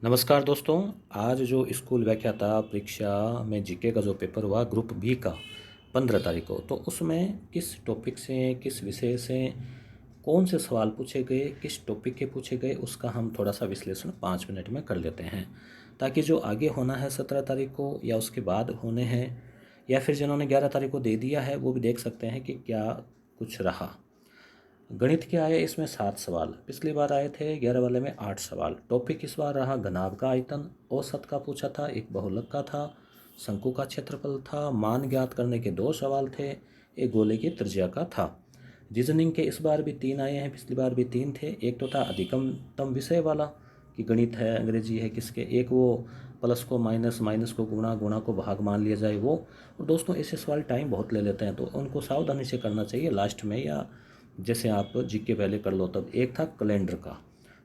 नमस्कार दोस्तों। आज जो स्कूल व्याख्याता परीक्षा में जीके का जो पेपर हुआ ग्रुप बी का 15 तारीख को, तो उसमें किस टॉपिक से, किस विषय से, कौन से सवाल पूछे गए, किस टॉपिक के पूछे गए, उसका हम थोड़ा सा विश्लेषण 5 मिनट में कर लेते हैं, ताकि जो आगे होना है 17 तारीख को या उसके बाद होने हैं, या फिर जिन्होंने 11 तारीख को दे दिया है वो भी देख सकते हैं कि क्या कुछ रहा। गणित के आए इसमें 7 सवाल, पिछली बार आए थे 11 वाले में 8 सवाल। टॉपिक इस बार रहा घनाभ का आयतन, औसत का पूछा था, एक बहुलक का था, शंकु का क्षेत्रफल था, मान ज्ञात करने के 2 सवाल थे, एक गोले की त्रिज्या का था। रीजनिंग के इस बार भी 3 आए हैं, पिछली बार भी 3 थे। एक तो था अधिकतम विषय वाला कि गणित है, अंग्रेजी है, किसके, एक वो प्लस को माइनस, माइनस को गुणा, गुणा को भाग मान लिया जाए वो। और दोस्तों ऐसे सवाल टाइम बहुत ले लेते हैं, तो उनको सावधानी से करना चाहिए लास्ट में, या जैसे आप जीके पहले कर लो तब। एक था कैलेंडर का,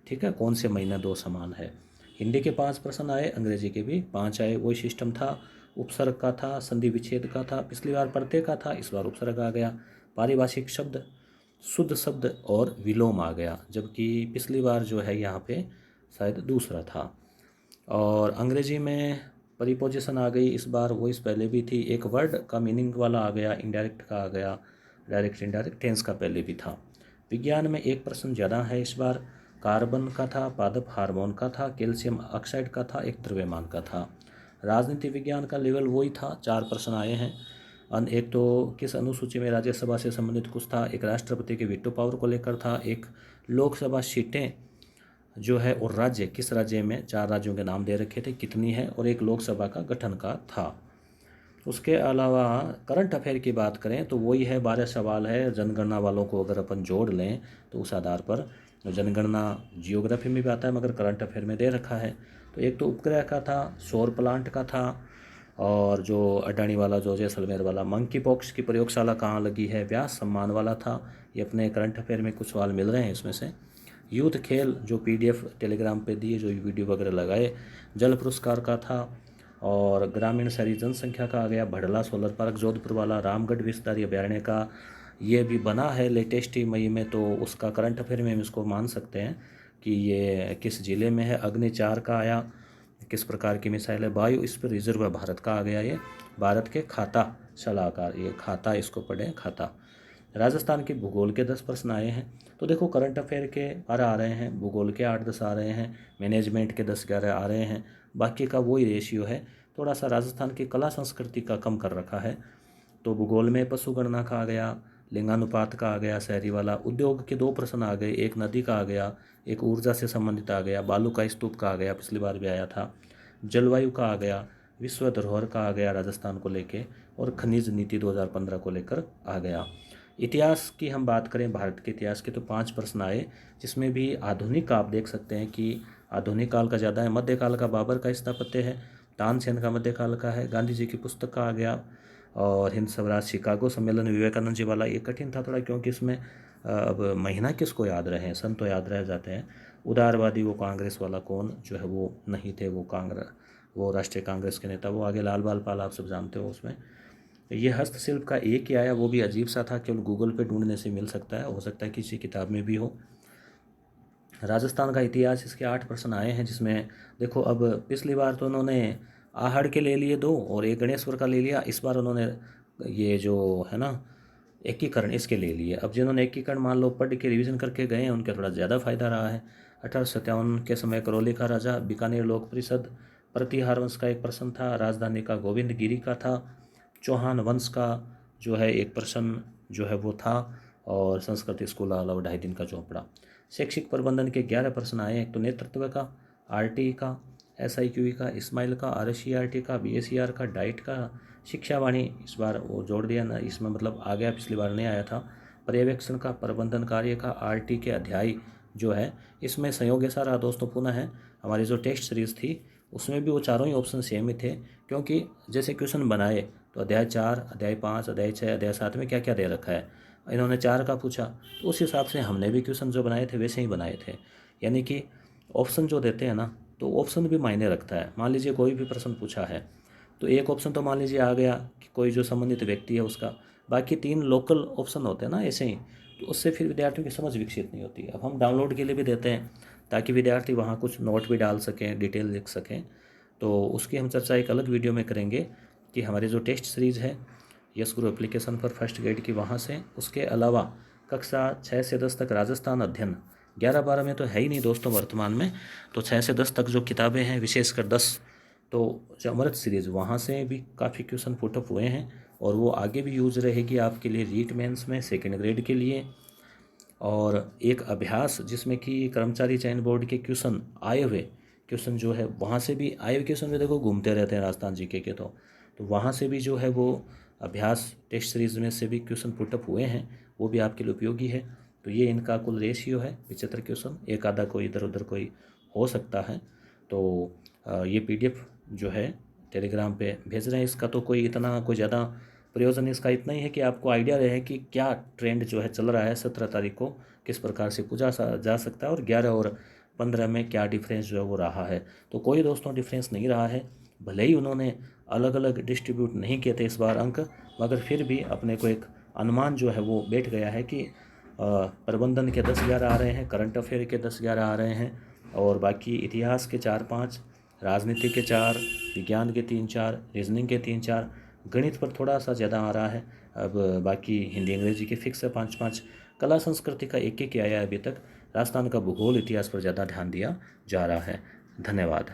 ठीक है, कौन से महीने दो समान है। हिंदी के 5 प्रश्न आए, अंग्रेजी के भी 5 आए, वही सिस्टम था। उपसर्ग का था, संधि विच्छेद का था, पिछली बार प्रत्यय का था, इस बार उपसर्ग आ गया। पारिभाषिक शब्द, शुद्ध शब्द और विलोम आ गया, जबकि पिछली बार जो है यहाँ पे शायद दूसरा था। और अंग्रेजी में प्रीपोजिशन आ गई इस बार, वो इस पहले भी थी। एक वर्ड का मीनिंग वाला आ गया, इनडायरेक्ट का आ गया, डायरेक्ट इनडायरेक्ट टेंस का पहले भी था। विज्ञान में एक प्रश्न ज़्यादा है इस बार, कार्बन का था, पादप हार्मोन का था, कैल्शियम ऑक्साइड का था, एक द्रव्यमान का था। राजनीति विज्ञान का लेवल वही था, 4 प्रश्न आए हैं। एक तो किस अनुसूची में राज्यसभा से संबंधित कुछ था, एक राष्ट्रपति के वीटो पावर को लेकर था, एक लोकसभा सीटें जो है और राज्य, किस राज्य में, 4 राज्यों के नाम दे रखे थे, कितनी है, और एक लोकसभा का गठन का था। उसके अलावा करंट अफेयर की बात करें तो वही है, 12 सवाल है। जनगणना वालों को अगर अपन जोड़ लें तो उस आधार पर जनगणना जियोग्राफी में भी आता है, मगर करंट अफेयर में दे रखा है। तो एक तो उपग्रह का था, सौर प्लांट का था, और जो अडानी वाला, जो जैसलमेर वाला, मंकी पॉक्स की प्रयोगशाला कहाँ लगी है, व्यास सम्मान वाला था। ये अपने करंट अफेयर में कुछ सवाल मिल रहे हैं इसमें से। यूथ खेल जो पीडीएफ टेलीग्राम पे दिए, जो वीडियो वगैरह लगाए, जल पुरस्कार का था। और ग्रामीण शहरी जनसंख्या का आ गया, भड़ला सोलर पार्क जोधपुर वाला, रामगढ़ विस्तारी अभ्यारण्य का ये भी बना है लेटेस्ट ही मई में, तो उसका करंट अफेयर में हम इसको मान सकते हैं कि ये किस जिले में है। अग्नि 4 का आया, किस प्रकार की मिसाइल है। वायु इस पर रिजर्व है भारत का आ गया, ये भारत के खाता सलाहकार, ये खाता, इसको पढ़ें खाता। राजस्थान के भूगोल के 10 प्रश्न आए हैं। तो देखो करंट अफेयर के 12 आ रहे हैं, भूगोल के 8-10 आ रहे हैं, मैनेजमेंट के 10-11 आ रहे हैं, बाकी का वही रेशियो है। थोड़ा सा राजस्थान की कला संस्कृति का कम कर रखा है। तो भूगोल में पशु गणना का आ गया, लिंगानुपात का आ गया, शहरी वाला। उद्योग के 2 प्रश्न आ गए, एक नदी का आ गया, एक ऊर्जा से संबंधित आ गया, बालू का स्तूप का आ गया, पिछली बार भी आया था, जलवायु का आ गया, विश्व धरोहर का आ गया राजस्थान को लेके, और खनिज नीति 2015 को लेकर आ गया। इतिहास की हम बात करें, भारत के इतिहास के, तो 5 प्रश्न आए, जिसमें भी आधुनिक का आप देख सकते हैं कि आधुनिक काल का ज़्यादा है। मध्यकाल का बाबर का स्थापत्य है, तानसेन का मध्यकाल का है, गांधी जी की पुस्तक का आ गया, और हिंद स्वराज शिकागो सम्मेलन विवेकानंद जी वाला। ये कठिन था थोड़ा, क्योंकि इसमें अब महीना किसको याद रहे, सन तो याद रह जाते हैं। उदारवादी वो कांग्रेस वाला कौन जो है वो नहीं थे, वो राष्ट्रीय कांग्रेस के नेता, वो आगे लाल बाल पाल, आप सब जानते हो उसमें। ये हस्तशिल्प का एक ही आया, वो भी अजीब सा था, केवल गूगल पे ढूंढने से मिल सकता है, हो सकता है किसी किताब में भी हो। राजस्थान का इतिहास, इसके 8 प्रश्न आए हैं, जिसमें देखो अब पिछली बार तो उन्होंने आहड़ के ले लिए 2 और एक गणेश्वर का ले लिया, इस बार उन्होंने ये जो है ना एकीकरण, इसके ले लिए। अब जिन्होंने एकीकरण मान लो पढ़ के रिवीजन करके गए हैं, उनका थोड़ा ज़्यादा फायदा रहा है। 1857 के समय करौली का राजा, बीकानेर लोक परिषद, प्रतिहार वंश का एक प्रश्न था, राजधानी का गोविंदगिरी का था, चौहान वंश का जो है एक प्रश्न जो है वो था, और संस्कृत स्कूल अलावा 2.5 दिन का चौपड़ा। शैक्षिक प्रबंधन के 11 प्रश्न आए, एक तो नेतृत्व का, आरटी का, एसआईक्यूई का, इस्माइल का, आरएससीईआरटी का, बीएसईआर का, डाइट का, शिक्षावाणी इस बार वो जोड़ दिया ना इसमें, मतलब आ गया, पिछली बार नहीं आया था। पर्यवेक्षण का, प्रबंधन कार्य का, आरटी के अध्याय जो है, इसमें संयोग ऐसा रहा दोस्तों, पुनः है हमारी जो टेस्ट सीरीज थी उसमें भी वो चारों ही ऑप्शन सेम ही थे, क्योंकि जैसे क्वेश्चन बनाए तो अध्याय 4, अध्याय 5, अध्याय 6, अध्याय 7 में क्या क्या दे रखा है, इन्होंने 4 का पूछा, तो उस हिसाब से हमने भी क्वेश्चन जो बनाए थे वैसे ही बनाए थे। यानी कि ऑप्शन जो देते हैं ना, तो ऑप्शन भी मायने रखता है। मान लीजिए कोई भी प्रश्न पूछा है, तो एक ऑप्शन तो मान लीजिए आ गया कि कोई जो संबंधित व्यक्ति है उसका, बाकी 3 लोकल ऑप्शन होते हैं ना ऐसे ही, तो उससे फिर विद्यार्थियों की समझ विकसित नहीं होती। अब हम डाउनलोड के लिए भी देते हैं, ताकि विद्यार्थी वहाँ कुछ नोट भी डाल सकें, डिटेल लिख सकें। तो उसकी हम चर्चा एक अलग वीडियो में करेंगे कि हमारी जो टेस्ट सीरीज़ है यस गुरु एप्लीकेशन पर फर्स्ट ग्रेड की, वहाँ से, उसके अलावा कक्षा 6 से 10 तक राजस्थान अध्ययन, 11-12 में तो है ही नहीं दोस्तों वर्तमान में, तो 6 से 10 तक जो किताबें हैं, विशेषकर 10, तो जो अमृत सीरीज़, वहाँ से भी काफ़ी क्वेश्चन पुटअप हुए हैं और वो आगे भी यूज़ रहेगी आपके लिए रीट मेंस में सेकेंड ग्रेड के लिए। और एक अभ्यास जिसमें कि कर्मचारी चयन बोर्ड के क्वेश्चन आए हुए, क्वेश्चन जो है वहाँ से भी आए हुए क्वेश्चन में देखो घूमते रहते हैं राजस्थान जीके के, तो वहाँ से भी जो है वो अभ्यास टेस्ट सीरीज़ में से भी क्वेश्चन पुटअप हुए हैं, वो भी आपके लिए उपयोगी है। तो ये इनका कुल रेशियो है 75 क्वेश्चन, एक आधा कोई इधर उधर कोई हो सकता है। तो ये PDF जो है टेलीग्राम पे भेज रहे हैं। इसका तो कोई इतना कोई ज़्यादा प्रयोजन इसका इतना ही है कि आपको आइडिया रहे कि क्या ट्रेंड जो है चल रहा है 17 तारीख को, किस प्रकार से पूछा जा सकता है, और 11 और 15 में क्या डिफरेंस जो है वो रहा है। तो कोई दोस्तों डिफरेंस नहीं रहा है, भले ही उन्होंने अलग अलग डिस्ट्रीब्यूट नहीं किए थे इस बार अंक, मगर फिर भी अपने को एक अनुमान जो है वो बैठ गया है कि प्रबंधन के 10-11 आ रहे हैं, करंट अफेयर के 10-11 आ रहे हैं, और बाकी इतिहास के 4-5, राजनीति के 4, विज्ञान के 3-4, रीजनिंग के 3-4, गणित पर थोड़ा सा ज़्यादा आ रहा है। अब बाकी हिंदी अंग्रेजी के फिक्स है 5-5, कला संस्कृति का एक आया है अभी तक, राजस्थान का भूगोल इतिहास पर ज़्यादा ध्यान दिया जा रहा है। धन्यवाद।